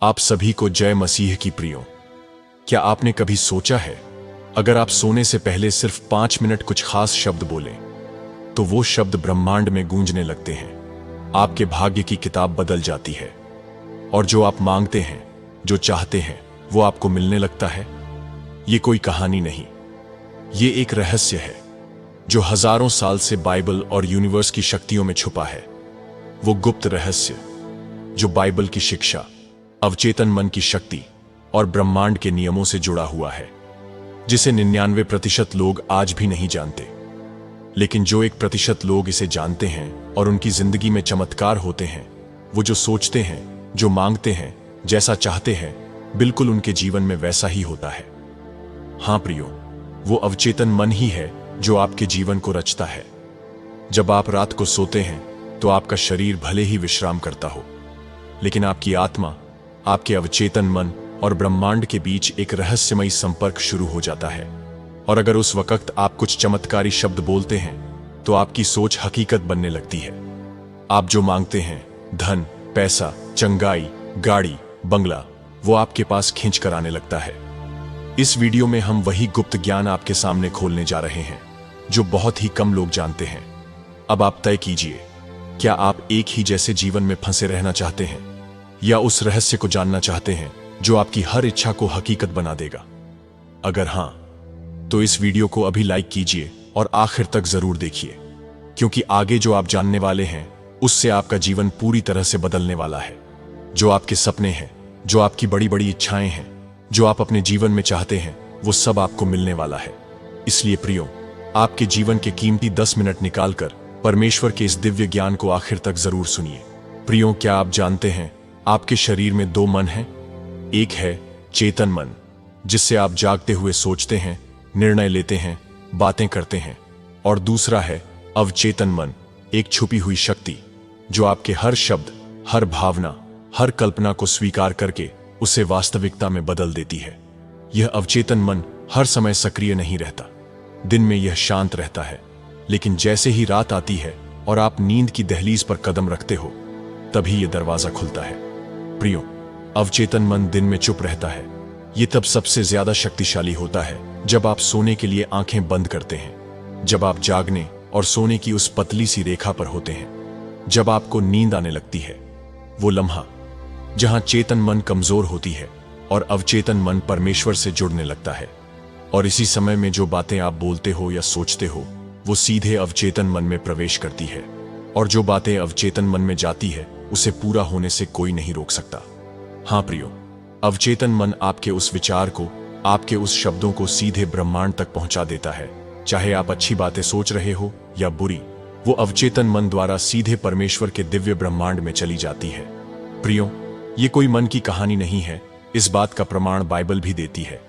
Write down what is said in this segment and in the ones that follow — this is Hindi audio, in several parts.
आप सभी को जय मसीह की प्रियो। क्या आपने कभी सोचा है, अगर आप सोने से पहले सिर्फ 5 मिनट कुछ खास शब्द बोलें, तो वो शब्द ब्रह्मांड में गूंजने लगते हैं। आपके भाग्य की किताब बदल जाती है और जो आप मांगते हैं, जो चाहते हैं, वो आपको मिलने लगता है। ये कोई कहानी नहीं, ये एक रहस्य है जो हजारों साल से बाइबल और यूनिवर्स की शक्तियों में छुपा है। वो गुप्त रहस्य जो बाइबल की शिक्षा, अवचेतन मन की शक्ति और ब्रह्मांड के नियमों से जुड़ा हुआ है, जिसे 99% लोग आज भी नहीं जानते। लेकिन जो 1% लोग इसे जानते हैं और उनकी जिंदगी में चमत्कार होते हैं, वो जो सोचते हैं, जो मांगते हैं, जैसा चाहते हैं, बिल्कुल उनके जीवन में वैसा ही होता है। हां प्रियो, वो अवचेतन मन ही है जो आपके जीवन को रचता है। जब आप रात को सोते हैं तो आपका शरीर भले ही विश्राम करता हो, लेकिन आपकी आत्मा, आपके अवचेतन मन और ब्रह्मांड के बीच एक रहस्यमयी संपर्क शुरू हो जाता है। और अगर उस वक्त आप कुछ चमत्कारी शब्द बोलते हैं, तो आपकी सोच हकीकत बनने लगती है। आप जो मांगते हैं, धन, पैसा, चंगाई, गाड़ी, बंगला, वो आपके पास खींच कर आने लगता है। इस वीडियो में हम वही गुप्त ज्ञान आपके सामने खोलने जा रहे हैं जो बहुत ही कम लोग जानते हैं। अब आप तय कीजिए, क्या आप एक ही जैसे जीवन में फंसे रहना चाहते हैं, या उस रहस्य को जानना चाहते हैं जो आपकी हर इच्छा को हकीकत बना देगा? अगर हां, तो इस वीडियो को अभी लाइक कीजिए और आखिर तक जरूर देखिए, क्योंकि आगे जो आप जानने वाले हैं उससे आपका जीवन पूरी तरह से बदलने वाला है। जो आपके सपने हैं, जो आपकी बड़ी बड़ी इच्छाएं हैं, जो आप अपने जीवन में चाहते हैं, वो सब आपको मिलने वाला है। इसलिए प्रियो, आपके जीवन के कीमती 10 मिनट निकालकर परमेश्वर के इस दिव्य ज्ञान को आखिर तक जरूर सुनिए। प्रियो, क्या आप जानते हैं, आपके शरीर में 2 मन हैं। एक है चेतन मन, जिससे आप जागते हुए सोचते हैं, निर्णय लेते हैं, बातें करते हैं। और दूसरा है अवचेतन मन, एक छुपी हुई शक्ति जो आपके हर शब्द, हर भावना, हर कल्पना को स्वीकार करके उसे वास्तविकता में बदल देती है। यह अवचेतन मन हर समय सक्रिय नहीं रहता। दिन में यह शांत रहता है, लेकिन जैसे ही रात आती है और आप नींद की दहलीज पर कदम रखते हो, तभी यह दरवाजा खुलता है। प्रियो, अवचेतन मन दिन में चुप रहता है। यह तब सबसे ज्यादा शक्तिशाली होता है जब आप सोने के लिए आंखें बंद करते हैं, जब आप जागने और सोने की उस पतली सी रेखा पर होते हैं, जब आपको नींद आने लगती है। वो लम्हा जहां चेतन मन कमजोर होती है और अवचेतन मन परमेश्वर से जुड़ने लगता है। और इसी समय में जो बातें आप बोलते हो या सोचते हो, वो सीधे अवचेतन मन में प्रवेश करती है। और जो बातें अवचेतन मन में जाती है, उसे पूरा होने से कोई नहीं रोक सकता। हां प्रियो, अवचेतन मन आपके उस विचार को, आपके उस शब्दों को सीधे ब्रह्मांड तक पहुंचा देता है। चाहे आप अच्छी बातें सोच रहे हो या बुरी, वो अवचेतन मन द्वारा सीधे परमेश्वर के दिव्य ब्रह्मांड में चली जाती है। प्रियो, ये कोई मन की कहानी नहीं है। इस बात का प्रमाण बाइबल भी देती है।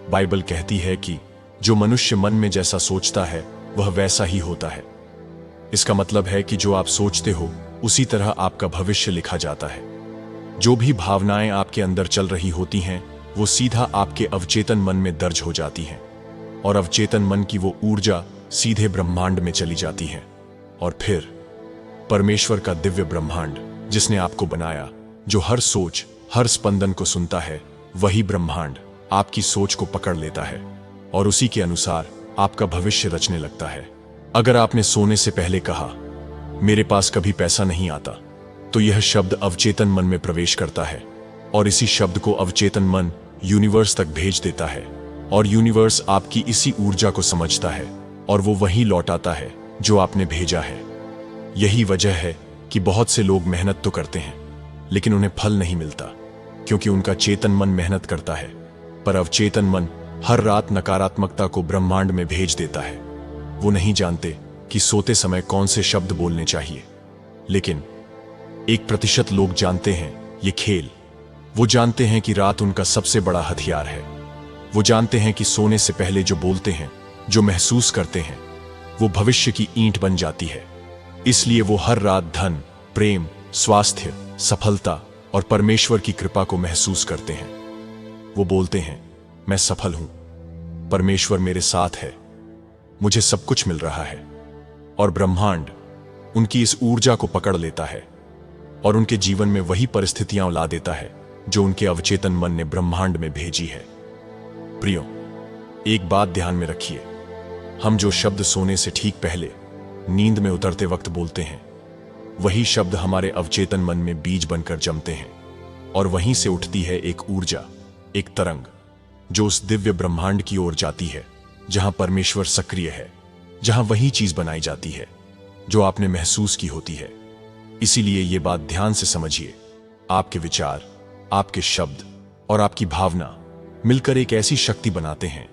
बाइबल कहती है कि जो मनुष्य मन में जैसा सोचता है, वह वैसा ही होता है। इसका मतलब है कि जो आप सोचते हो, उसी तरह आपका भविष्य लिखा जाता है। जो भी भावनाएं आपके अंदर चल रही होती हैं, वो सीधा आपके अवचेतन मन में दर्ज हो जाती हैं। और अवचेतन मन की वो ऊर्जा सीधे ब्रह्मांड में चली जाती है। और फिर परमेश्वर का दिव्य ब्रह्मांड, जिसने आपको बनाया, जो हर सोच, हर स्पंदन को सुनता है, वही ब्रह्मांड आपकी सोच को पकड़ लेता है और उसी के अनुसार आपका भविष्य रचने लगता है। अगर आपने सोने से पहले कहा, मेरे पास कभी पैसा नहीं आता, तो यह शब्द अवचेतन मन में प्रवेश करता है और इसी शब्द को अवचेतन मन यूनिवर्स तक भेज देता है। और यूनिवर्स आपकी इसी ऊर्जा को समझता है और वो वही लौटाता है जो आपने भेजा है। यही वजह है कि बहुत से लोग मेहनत तो करते हैं, लेकिन उन्हें फल नहीं मिलता, क्योंकि उनका चेतन मन मेहनत करता है, पर अवचेतन मन हर रात नकारात्मकता को ब्रह्मांड में भेज देता है। वो नहीं जानते कि सोते समय कौन से शब्द बोलने चाहिए, लेकिन 1% लोग जानते हैं ये खेल। वो जानते हैं कि रात उनका सबसे बड़ा हथियार है। वो जानते हैं कि सोने से पहले जो बोलते हैं, जो महसूस करते हैं, वो भविष्य की ईंट बन जाती है। इसलिए वो हर रात धन, प्रेम, स्वास्थ्य, सफलता और परमेश्वर की कृपा को महसूस करते हैं। वो बोलते हैं, मैं सफल हूं, परमेश्वर मेरे साथ है, मुझे सब कुछ मिल रहा है। और ब्रह्मांड उनकी इस ऊर्जा को पकड़ लेता है और उनके जीवन में वही परिस्थितियां ला देता है जो उनके अवचेतन मन ने ब्रह्मांड में भेजी है। प्रियो, एक बात ध्यान में रखिए, हम जो शब्द सोने से ठीक पहले नींद में उतरते वक्त बोलते हैं, वही शब्द हमारे अवचेतन मन में बीज बनकर जमते हैं और वहीं से उठती है एक ऊर्जा, एक तरंग, जो उस दिव्य ब्रह्मांड की ओर जाती है जहां परमेश्वर सक्रिय है, जहां वही चीज बनाई जाती है जो आपने महसूस की होती है। इसीलिए यह बात ध्यान से समझिए, आपके विचार, आपके शब्द और आपकी भावना मिलकर एक ऐसी शक्ति बनाते हैं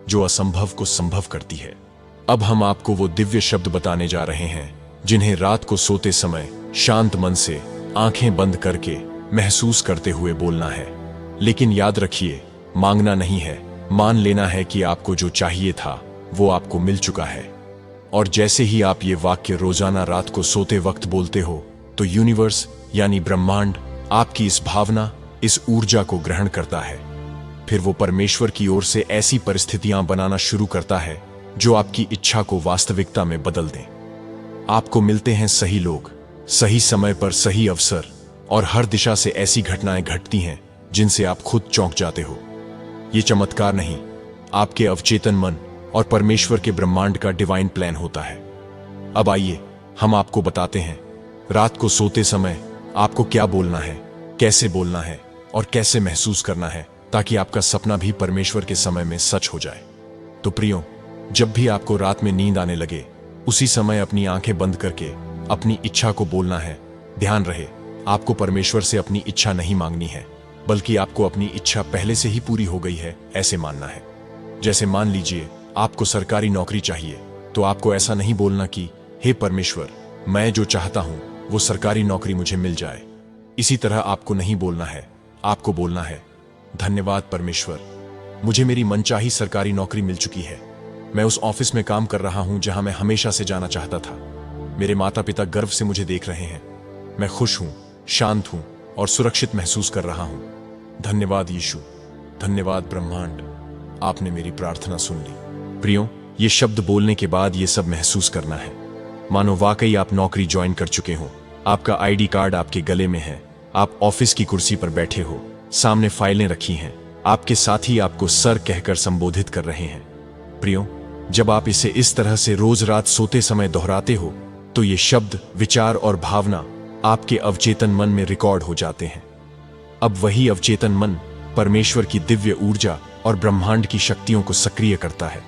जो असंभव को संभव करती है। अब हम आपको वो दिव्य शब्द बताने जा रहे हैं जिन्हें रात को सोते समय शांत मन से आंखें बंद करके महसूस करते हुए बोलना है। लेकिन याद रखिए, मांगना नहीं है, मान लेना है कि आपको जो चाहिए था वो आपको मिल चुका है। और जैसे ही आप ये वाक्य रोजाना रात को सोते वक्त बोलते हो, तो यूनिवर्स यानी ब्रह्मांड आपकी इस भावना, इस ऊर्जा को ग्रहण करता है। फिर वो परमेश्वर की ओर से ऐसी परिस्थितियां बनाना शुरू करता है जो आपकी इच्छा को वास्तविकता में बदल दें। आपको मिलते हैं सही लोग, सही समय पर सही अवसर, और हर दिशा से ऐसी घटनाएं घटती हैं जिनसे आप खुद चौंक जाते हो। ये चमत्कार नहीं, आपके अवचेतन मन और परमेश्वर के ब्रह्मांड का डिवाइन प्लान होता है। अब आइए हम आपको बताते हैं रात को सोते समय आपको क्या बोलना है, कैसे बोलना है और कैसे महसूस करना है, ताकि आपका सपना भी परमेश्वर के समय में सच हो जाए। तो प्रियो, जब भी आपको रात में नींद आने लगे, उसी समय अपनी आंखें बंद करके अपनी इच्छा को बोलना है। ध्यान रहे, आपको परमेश्वर से अपनी इच्छा नहीं मांगनी है, बल्कि आपको अपनी इच्छा पहले से ही पूरी हो गई है ऐसे मानना है। जैसे मान लीजिए आपको सरकारी नौकरी चाहिए, तो आपको ऐसा नहीं बोलना कि हे परमेश्वर, मैं जो चाहता हूं वो सरकारी नौकरी मुझे मिल जाए। इसी तरह आपको नहीं बोलना है, आपको बोलना है, धन्यवाद परमेश्वर, मुझे मेरी मनचाही सरकारी नौकरी मिल चुकी है। मैं उस ऑफिस में काम कर रहा हूं जहां मैं हमेशा से जाना चाहता था। मेरे माता पिता गर्व से मुझे देख रहे हैं। मैं खुश हूं, शांत हूं और सुरक्षित महसूस कर रहा हूं। धन्यवाद यीशु, धन्यवाद ब्रह्मांड, आपने मेरी प्रार्थना सुन ली। प्रियो, ये शब्द बोलने के बाद ये सब महसूस करना है मानो वाकई आप नौकरी ज्वाइन कर चुके हो। आपका आईडी कार्ड आपके गले में है, आप ऑफिस की कुर्सी पर बैठे हो, सामने फाइलें रखी हैं, आपके साथी आपको सर कहकर संबोधित कर रहे हैं। प्रियो, जब आप इसे इस तरह से रोज रात सोते समय दोहराते हो, तो ये शब्द, विचार और भावना आपके अवचेतन मन में रिकॉर्ड हो जाते हैं। अब वही अवचेतन मन परमेश्वर की दिव्य ऊर्जा और ब्रह्मांड की शक्तियों को सक्रिय करता है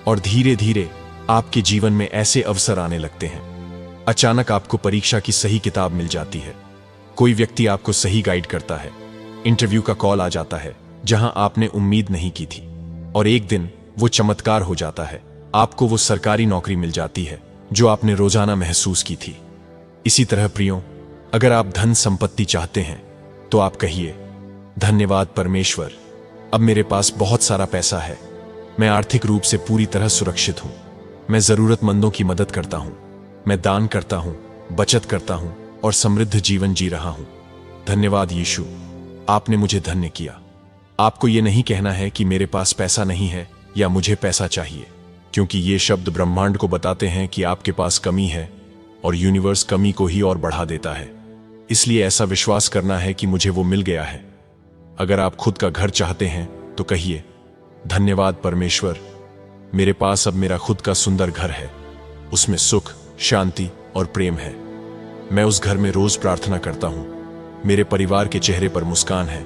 और धीरे धीरे आपके जीवन में ऐसे अवसर आने लगते हैं। अचानक आपको परीक्षा की सही किताब मिल जाती है, कोई व्यक्ति आपको सही गाइड करता है, इंटरव्यू का कॉल आ जाता है जहां आपने उम्मीद नहीं की थी, और एक दिन वो चमत्कार हो जाता है, आपको वो सरकारी नौकरी मिल जाती है जो आपने रोजाना महसूस की थी। इसी तरह प्रियो, अगर आप धन संपत्ति चाहते हैं तो आप कहिए, धन्यवाद परमेश्वर, अब मेरे पास बहुत सारा पैसा है, मैं आर्थिक रूप से पूरी तरह सुरक्षित हूं, मैं जरूरतमंदों की मदद करता हूं, मैं दान करता हूं, बचत करता हूं और समृद्ध जीवन जी रहा हूं। धन्यवाद यीशु, आपने मुझे धन्य किया। आपको यह नहीं कहना है कि मेरे पास पैसा नहीं है या मुझे पैसा चाहिए, क्योंकि ये शब्द ब्रह्मांड को बताते हैं कि आपके पास कमी है और यूनिवर्स कमी को ही और बढ़ा देता है। इसलिए ऐसा विश्वास करना है कि मुझे वो मिल गया है। अगर आप खुद का घर चाहते हैं तो कहिए, धन्यवाद परमेश्वर, मेरे पास अब मेरा खुद का सुंदर घर है, उसमें सुख, शांति और प्रेम है। मैं उस घर में रोज प्रार्थना करता हूं, मेरे परिवार के चेहरे पर मुस्कान है।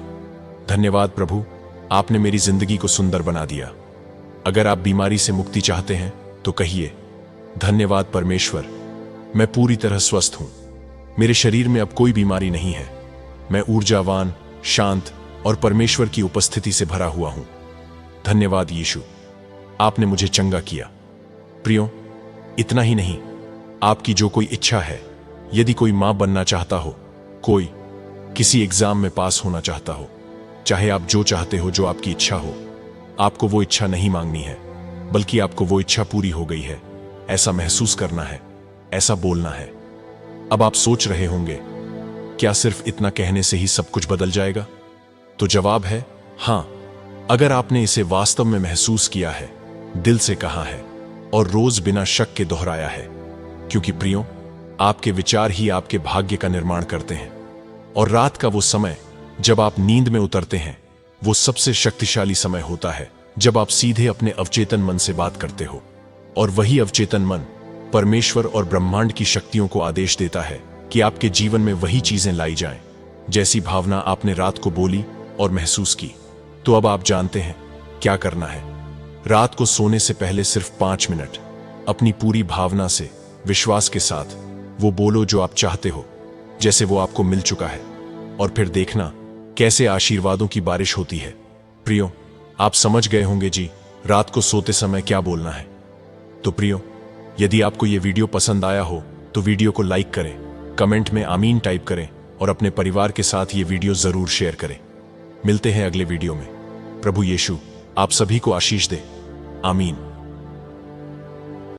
धन्यवाद प्रभु, आपने मेरी जिंदगी को सुंदर बना दिया। अगर आप बीमारी से मुक्ति चाहते हैं तो कहिए, धन्यवाद परमेश्वर, मैं पूरी तरह स्वस्थ हूं, मेरे शरीर में अब कोई बीमारी नहीं है, मैं ऊर्जावान, शांत और परमेश्वर की उपस्थिति से भरा हुआ हूं। धन्यवाद यीशु, आपने मुझे चंगा किया। प्रियो, इतना ही नहीं, आपकी जो कोई इच्छा है, यदि कोई मां बनना चाहता हो, कोई किसी एग्जाम में पास होना चाहता हो, चाहे आप जो चाहते हो, जो आपकी इच्छा हो, आपको वो इच्छा नहीं मांगनी है, बल्कि आपको वो इच्छा पूरी हो गई है ऐसा महसूस करना है, ऐसा बोलना है। अब आप सोच रहे होंगे, क्या सिर्फ इतना कहने से ही सब कुछ बदल जाएगा? तो जवाब है हां, अगर आपने इसे वास्तव में महसूस किया है, दिल से कहा है और रोज बिना शक के दोहराया है। क्योंकि प्रियो, आपके विचार ही आपके भाग्य का निर्माण करते हैं। और रात का वो समय जब आप नींद में उतरते हैं, वो सबसे शक्तिशाली समय होता है जब आप सीधे अपने अवचेतन मन से बात करते हो, और वही अवचेतन मन परमेश्वर और ब्रह्मांड की शक्तियों को आदेश देता है कि आपके जीवन में वही चीजें लाई जाएं, जैसी भावना आपने रात को बोली और महसूस की। तो अब आप जानते हैं क्या करना है। रात को सोने से पहले सिर्फ 5 मिनट अपनी पूरी भावना से, विश्वास के साथ वो बोलो जो आप चाहते हो, जैसे वो आपको मिल चुका है, और फिर देखना कैसे आशीर्वादों की बारिश होती है। प्रियो, आप समझ गए होंगे जी, रात को सोते समय क्या बोलना है। तो प्रियो, यदि आपको ये वीडियो पसंद आया हो तो वीडियो को लाइक करें, कमेंट में आमीन टाइप करें और अपने परिवार के साथ ये वीडियो जरूर शेयर करें। मिलते हैं अगले वीडियो में। प्रभु यीशु आप सभी को आशीष दे। आमीन।